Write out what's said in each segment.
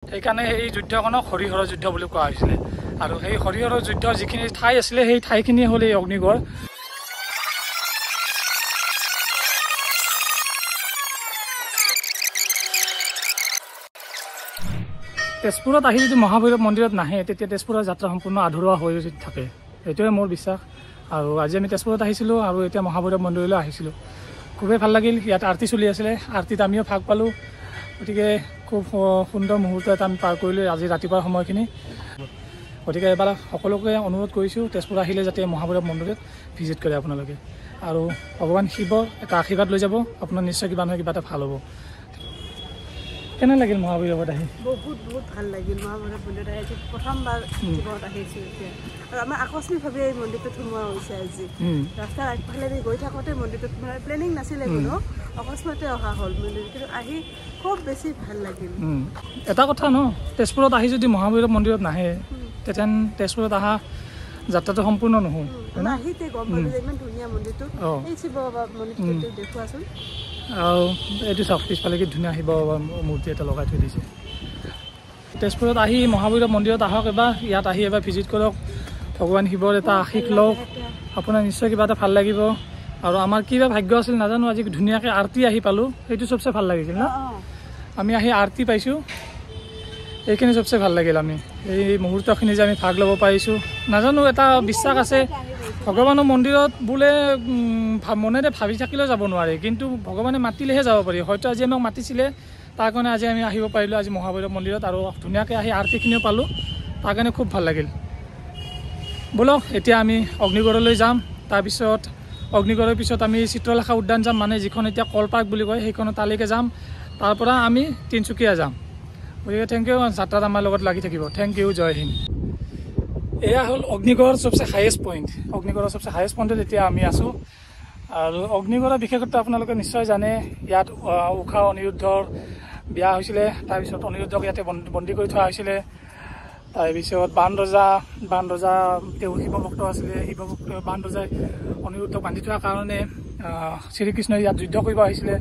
সেইকাৰণে এই যুদ্ধখনক হৰিহৰৰ যুদ্ধ বুলি কোৱা হৈছিলে আৰু সেই হৰিহৰৰ যুদ্ধ যিখিনি ঠাই আছিলে সেই ঠাইখিনি হ'ল এই অগ্নিগড় তেজপুৰত আহি যদি মহাভৈৰৱ মন্দিৰত নাহে তেতিয়া তেজপুৰৰ যাত্ৰা সম্পূৰ্ণ আধৰুৱা হৈ থাকে এইটোৱে মোৰ বিশ্বাস আৰু আজি আমি তেজপুৰত আহিছিলোঁ আৰু এতিয়া মহাভৈৰৱ মন্দিৰলৈ আহিছিলোঁ খুবেই ভাল লাগিল ইয়াত আৰতি চলি আছিলে আৰতিত আমিও ভাগ পালোঁ গতিকে খুব সুন্দৰ মুহূৰ্ত এটা আমি পাৰ কৰিলোঁ আজি ৰাতিপুৱাৰ সময়খিনি গতিকে এবাৰ সকলোকে অনুৰোধ কৰিছোঁ তেজপুৰ আহিলে যাতে মহাভৈৰৱ মন্দিৰত ভিজিট কৰে আপোনালোকে আৰু ভগৱান শিৱৰ এটা আশীৰ্বাদ লৈ যাব আপোনাৰ নিশ্চয় কিবা নহয় কিবা এটা ভাল হ'ব কেনে লাগিল মহাভৈৰৱত আহি বহুত ভাল লাগিল মহাভৈৰৱ মন্দিৰত আহি প্ৰথমবাৰ জীৱনত আহিছোঁ এতিয়া আৰু আমাৰ আকস্মিকভাৱে এই মন্দিৰটোত সোমোৱা হৈছে আজি ৰাস্তাৰ আগফালে গৈ থাকোঁতে মন্দিৰটোত প্লেনিং নাছিলে কোনো অকস্মাতে অহা হ'ল মন্দিৰটো কিন্তু আহি খুব বেছি ভাল লাগিল এটা কথা ন তেজপুৰত আহি যদি মহাভৈৰৱ মন্দিৰত নাহে তেতিয়া তেজপুৰত অহা যাত্ৰাটো সম্পূৰ্ণ নহ'ল আহিতে গম পালোঁ যে ইমান ধুনীয়া মন্দিৰটো এই শিৱ বাবা মন্দিৰটো দেখুৱাচোন আৰু এইটো চাওক পিছফালে কি ধুনীয়া শিৱ মূৰ্তি এটা লগাই থৈ দিছে তেজপুৰত আহি মহাভৈৰৱ মন্দিৰত আহক এবাৰ ইয়াত আহি এবাৰ ভিজিট কৰক ভগৱান শিৱৰ এটা আশীষ লওক আপোনাৰ নিশ্চয় কিবা এটা ভাল লাগিব আৰু আমাৰ কিবা ভাগ্য আছিল নাজানো আজি ধুনীয়াকৈ আৰতি আহি পালোঁ সেইটো চবচে ভাল লাগিছিল ন আমি আহি আৰতি পাইছোঁ এইখিনি চবচে ভাল লাগিল আমি এই মুহূৰ্তখিনি যে আমি ভাগ ল'ব পাৰিছোঁ নাজানো এটা বিশ্বাস আছে ভগৱানৰ মন্দিৰত বোলে মনেৰে ভাবি থাকিলেও যাব নোৱাৰে কিন্তু ভগৱানে মাতিলেহে যাব পাৰি হয়তো আজি আমাক মাতিছিলে তাৰ কাৰণে আজি আমি আহিব পাৰিলোঁ আজি মহাভৈৰৱ মন্দিৰত আৰু ধুনীয়াকৈ আহি আৰতিখিনিও পালোঁ তাৰ কাৰণে খুব ভাল লাগিল ব'লক এতিয়া আমি অগ্নিগড়লৈ যাম তাৰপিছত অগ্নিগড়ৰ পিছত আমি চিত্ৰলেখা উদ্যান যাম মানে যিখন এতিয়া কল পাৰ্ক বুলি কয় সেইখনত তালৈকে যাম তাৰ পৰা আমি তিনিচুকীয়া যাম গতিকে থেংক ইউ যাত্ৰাত আমাৰ লগত লাগি থাকিব থেংক ইউ জয় হিন্দ এয়া হ'ল অগ্নিগড়ৰ চবচে হায়েষ্ট পইণ্ট অগ্নিগড়ৰ চবচে হায়েষ্ট পইণ্টত এতিয়া আমি আছোঁ আৰু অগ্নিগড়ৰ বিশেষত্ব আপোনালোকে নিশ্চয় জানে ইয়াত ঊষা অনিৰুদ্ধৰ বিয়া হৈছিলে তাৰপিছত অনিৰুদ্ধক ইয়াতে বন্দী কৰি থোৱা হৈছিলে তাৰপিছত বান ৰজা তেওঁ শিৱভক্ত আছিলে শিৱভক্ত বান ৰজাই অনিৰুদ্ধক বান্ধি থোৱাৰ কাৰণে শ্ৰীকৃষ্ণই ইয়াত যুদ্ধ কৰিব আহিছিলে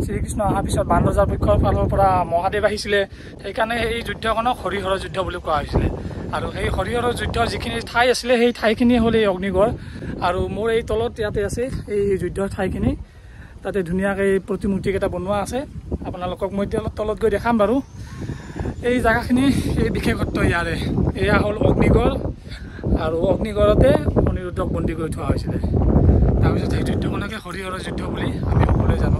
শ্ৰীকৃষ্ণ অহাৰ পিছত বান ৰজাৰ পক্ষৰ ফালৰ পৰা মহাদেৱ আহিছিলে সেইকাৰণে এই যুদ্ধখনক হৰিহৰৰ যুদ্ধ বুলি কোৱা হৈছিলে আৰু সেই হৰিহৰৰ যুদ্ধৰ যিখিনি ঠাই আছিলে সেই ঠাইখিনি হ'ল এই অগ্নিগড় আৰু মোৰ এই তলত ইয়াতে আছে এই যুদ্ধৰ ঠাইখিনি তাতে ধুনীয়াকৈ প্ৰতিমূৰ্তিকেইটা বনোৱা আছে আপোনালোকক মই এতিয়া তলত গৈ দেখাম বাৰু এই জেগাখিনি এই বিশেষত্ব ইয়াৰে এয়া হ'ল অগ্নিগড় আৰু অগ্নিগড়তে অনিৰুদ্ধক বন্দী কৰি থোৱা হৈছিলে তাৰপিছত সেই যুদ্ধখনকে হৰিহৰৰ যুদ্ধ বুলি আমি সকলোৱে জানো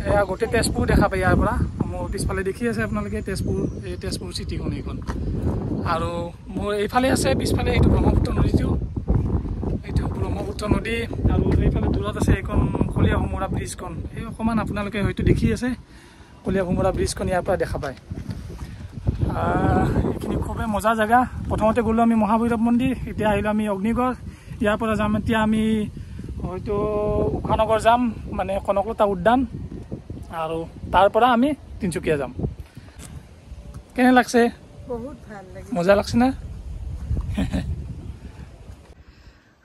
এয়া গোটেই তেজপুৰ দেখা পায় ইয়াৰ পৰা মোৰ পিছফালে দেখি আছে আপোনালোকে তেজপুৰ চিটিখন এইখন আৰু মোৰ এইফালে আছে পিছফালে এইটো ব্ৰহ্মপুত্ৰ নদীটো এইটো ব্ৰহ্মপুত্ৰ নদী আৰু এইফালে দূৰত আছে এইখন কলীয়া ভোমোৰা ব্ৰিজখন এই অকণমান আপোনালোকে হয়তো দেখি আছে কলীয়া ভোমোৰা ব্ৰিজখন ইয়াৰ পৰা দেখা পায় এইখিনি খুবেই মজা জেগা প্ৰথমতে গ'লোঁ আমি মহাভৈৰৱ মন্দিৰ এতিয়া আহিলোঁ আমি অগ্নিগড় ইয়াৰ পৰা যাম এতিয়া আমি হয়তো ঊষানগৰ যাম মানে কনকলতা উদ্যান আৰু তাৰ পৰা আমি তিনিচুকীয়া যাম কেনে লাগছে বহুত ভাল লাগিল মজা লাগছে না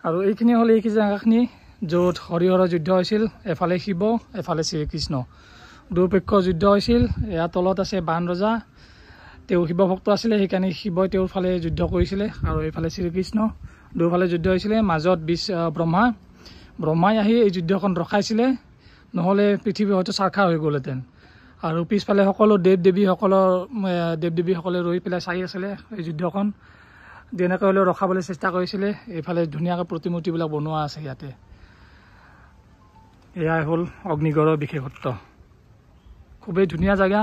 আৰু এইখিনি হ'ল এই জেগাখিনি য'ত হৰিহৰৰ যুদ্ধ হৈছিল এফালে শিৱ এফালে শ্ৰীকৃষ্ণ দুপক্ষৰ যুদ্ধ হৈছিল ইয়াৰ তলত আছে বান ৰজা তেওঁ শিৱভক্ত আছিলে সেইকাৰণে শিৱই তেওঁৰ ফালে যুদ্ধ কৰিছিলে আৰু এইফালে শ্ৰীকৃষ্ণ দুয়োফালে যুদ্ধ হৈছিলে মাজত ব্ৰহ্মাই আহি এই যুদ্ধখন ৰখাইছিলে নহ'লে পৃথিৱী হয়তো চাৰখাৰ হৈ গ'লহেঁতেন আৰু পিছফালে সকলো দেৱ দেৱীসকলে ৰৈ পেলাই চাই আছিলে এই যুদ্ধখন যেনেকৈ হ'লেও ৰখাবলৈ চেষ্টা কৰিছিলে এইফালে ধুনীয়াকৈ প্ৰতিমূৰ্তিবিলাক বনোৱা আছে ইয়াতে এয়াই হ'ল অগ্নিগড়ৰ বিশেষত্ব খুবেই ধুনীয়া জেগা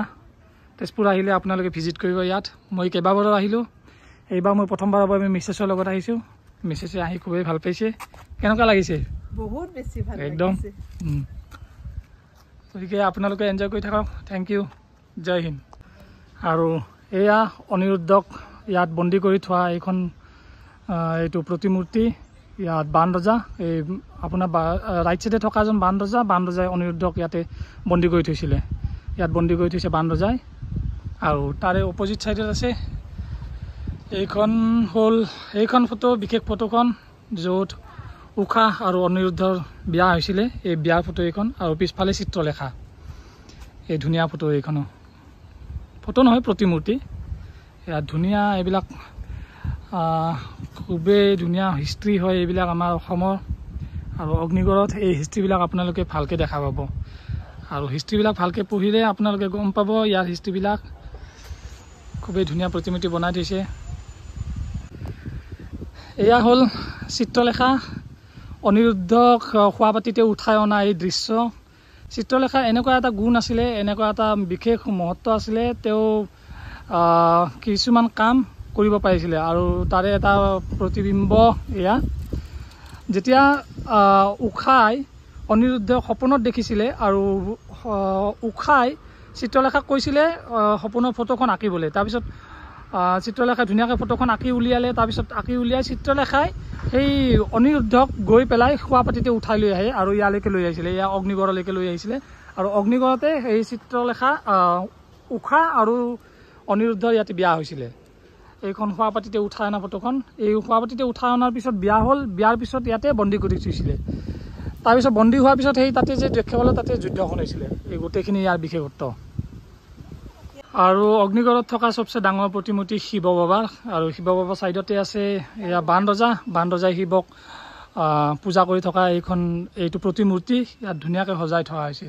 তেজপুৰ আহিলে আপোনালোকে ভিজিট কৰিব ইয়াত মই কেইবাবাৰো আহিলোঁ এইবাৰ মই প্ৰথমবাৰৰ বাবে মিছেছৰ লগত আহিছোঁ মিছেছে আহি খুবেই ভাল পাইছে কেনেকুৱা লাগিছে বহুত বেছি ভাল একদম গতিকে আপোনালোকে এনজয় কৰি থাকক থেংক ইউ জয় হিন্দ আৰু এয়া অনিৰুদ্ধক ইয়াত বন্দী কৰি থোৱা এইখন এইটো প্ৰতিমূৰ্তি ইয়াত বান ৰজা এই আপোনাৰ ৰাইট চাইডে থকা এজন বান ৰজাই অনিৰুদ্ধক ইয়াতে বন্দী কৰি থৈছিলে ইয়াত বন্দী কৰি থৈছে বান ৰজাই আৰু তাৰে অপজিট চাইডত আছে এইখন ফটো বিশেষ ফটোখন য'ত ঊষা আৰু অনিৰুদ্ধৰ বিয়া হৈছিলে এই বিয়াৰ ফটো এইখন আৰু পিছফালে চিত্ৰলেখা এই ধুনীয়া ফটো এইখনো ফটো নহয় প্ৰতিমূৰ্তি ইয়াত ধুনীয়া এইবিলাক খুবেই ধুনীয়া হিষ্ট্ৰী হয় এইবিলাক আমাৰ অসমৰ আৰু অগ্নিগড়ত এই হিষ্ট্ৰীবিলাক আপোনালোকে ভালকৈ দেখা পাব আৰু হিষ্ট্ৰীবিলাক ভালকৈ পঢ়িলে আপোনালোকে গম পাব ইয়াৰ হিষ্ট্ৰীবিলাক খুবেই ধুনীয়া প্ৰতিমূৰ্তি বনাই থৈছে এয়া হ'ল চিত্ৰলেখা অনিৰুদ্ধক শোৱাপাতিতে উঠাই অনা এই দৃশ্য চিত্ৰলেখা এনেকুৱা এটা গুণ আছিলে এনেকুৱা এটা বিশেষ মহত্ব আছিলে তেওঁ কিছুমান কাম কৰিব পাৰিছিলে আৰু তাৰে এটা প্ৰতিবিম্ব এয়া যেতিয়া উষাই অনিৰুদ্ধক সপোনত দেখিছিলে আৰু উষাই চিত্ৰলেখাক কৈছিলে সপোনৰ ফটোখন আঁকিবলৈ তাৰপিছত চিত্ৰলেখাই ধুনীয়াকৈ ফটোখন আঁকি উলিয়ালে তাৰপিছত আঁকি উলিয়াই চিত্ৰলেখাই সেই অনিৰুদ্ধক গৈ পেলাই শোৱাপাতিতে উঠাই লৈ আহে আৰু ইয়ালৈকে লৈ আহিছিলে ইয়াৰ অগ্নিগড়লৈকে লৈ আহিছিলে আৰু অগ্নিগড়তে সেই চিত্ৰলেখা উষা আৰু অনিৰুদ্ধৰ ইয়াতে বিয়া হৈছিলে এইখন শোৱাপাতিতে উঠাই অনা ফটোখন এই শোৱাপাতিতে উঠাই অনাৰ পিছত বিয়া হ'ল বিয়াৰ পিছত ইয়াতে বন্দী কৰি থৈছিলে তাৰপিছত বন্দী হোৱাৰ পিছত সেই তাতে যে দেখা পালে তাতে যুদ্ধখন হৈছিলে এই গোটেইখিনি ইয়াৰ বিশেষত্ব আৰু অগ্নিগড়ত থকা সবচে ডাঙৰ প্ৰতিমূৰ্তি শিৱ বাবাৰ আৰু শিৱ বাবাৰ ছাইডতে আছে এয়া বানৰজাই শিৱক পূজা কৰি থকা এইটো প্ৰতিমূৰ্তি ইয়াত ধুনীয়াকৈ সজাই থোৱা হৈছে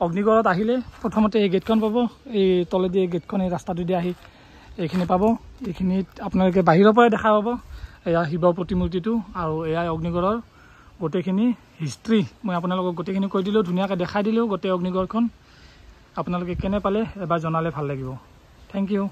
অগ্নিগড়ত আহিলে প্ৰথমতে এই গেটখন পাব এই তলেদি এই গেটখন এই ৰাস্তাটোদি আহি এইখিনি পাব এইখিনিত আপোনালোকে বাহিৰৰ পৰাই দেখা পাব এয়া শিৱৰ প্ৰতিমূৰ্তিটো আৰু এয়াই অগ্নিগড়ৰ গোটেইখিনি হিষ্ট্ৰী মই আপোনালোকক গোটেইখিনি কৈ দিলোঁ ধুনীয়াকৈ দেখাই দিলোঁ গোটেই অগ্নিগড়খন আপোনালোকে কেনে পালে এবাৰ জনালে ভাল লাগিব থেংক ইউ